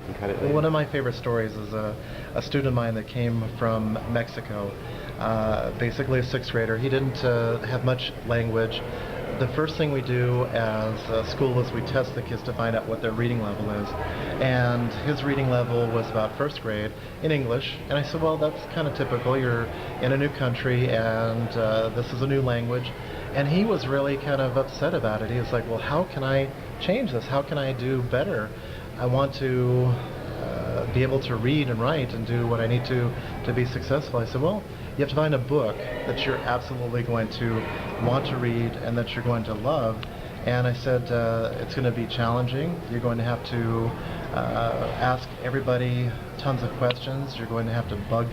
and cut it Well, one later. of my favorite stories is a student of mine that came from Mexico, basically a sixth grader. He didn't have much language. The first thing we do as a school is we test the kids to find out what their reading level is. And his reading level was about first grade in English. And I said, well, that's kind of typical. You're in a new country and this is a new language. And he was really kind of upset about it. He was like, well, how can I change this? How can I do better? I want to be able to read and write and do what I need to be successful. I said, well, you have to find a book that you're absolutely going to want to read and that you're going to love. And I said, it's going to be challenging. You're going to have to ask everybody tons of questions. You're going to have to bug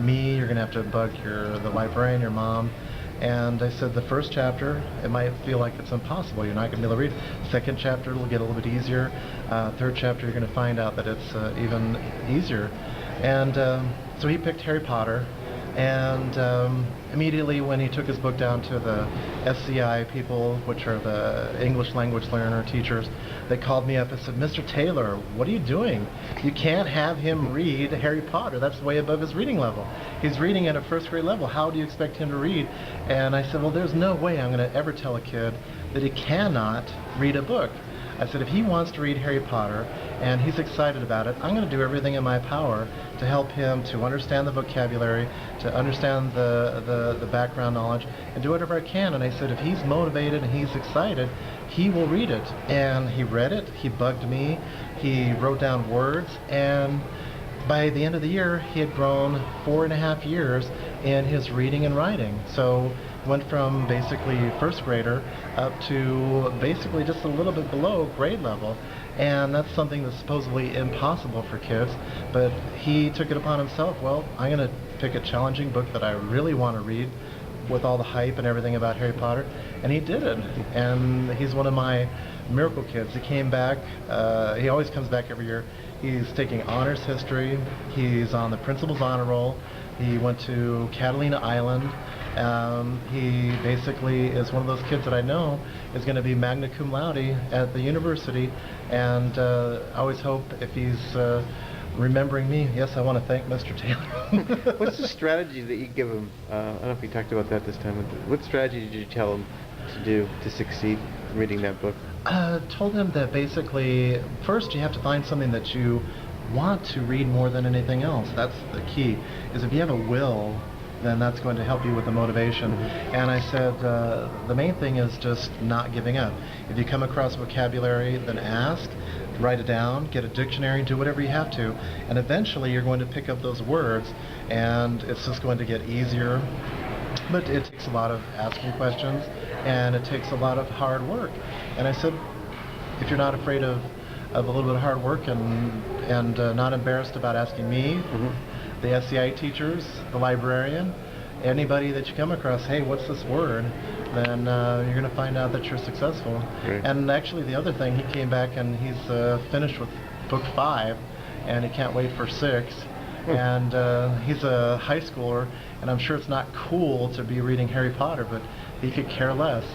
me. You're going to have to bug the librarian, your mom. And I said the first chapter, it might feel like it's impossible. You're not going to be able to read. Second chapter, it'll get a little bit easier. Third chapter, you're going to find out that it's even easier. And so he picked Harry Potter. And immediately when he took his book down to the SCI people, which are the English language learner teachers, they called me up and said, Mr. Taylor, what are you doing? You can't have him read Harry Potter. That's way above his reading level. He's reading at a first grade level. How do you expect him to read? And I said, well, there's no way I'm going to ever tell a kid that he cannot read a book. I said, if he wants to read Harry Potter and he's excited about it, I'm going to do everything in my power to help him to understand the vocabulary, to understand the background knowledge, and do whatever I can. And I said, if he's motivated and he's excited, he will read it. And he read it, he bugged me, he wrote down words, and by the end of the year, he had grown 4.5 years in his reading and writing. So went from basically first grader up to basically just a little bit below grade level. And that's something that's supposedly impossible for kids, but he took it upon himself. Well, I'm going to pick a challenging book that I really want to read with all the hype and everything about Harry Potter, and he did it. And he's one of my miracle kids. He came back, he always comes back every year. He's taking honors history, he's on the principal's honor roll, he went to Catalina Island. He basically is one of those kids that I know is going to be magna cum laude at the university, and I always hope if he's remembering me, yes, I want to thank Mr. Taylor. What's the strategy that you give him? I don't know if we talked about that this time. What strategy did you tell him to do to succeed in reading that book? Told him that basically, first you have to find something that you want to read more than anything else. That's the key, is if you have a will, then that's going to help you with the motivation. And I said, the main thing is just not giving up. If you come across vocabulary, then ask, write it down, get a dictionary, do whatever you have to, and eventually you're going to pick up those words, and it's just going to get easier. But it takes a lot of asking questions, and it takes a lot of hard work. And I said, if you're not afraid of a little bit of hard work and not embarrassed about asking me, the SCI teachers, the librarian, anybody that you come across, hey, what's this word? Then you're going to find out that you're successful. Great. And actually the other thing, he came back and he's finished with book 5, and he can't wait for 6. And he's a high schooler, and I'm sure it's not cool to be reading Harry Potter, but he could care less.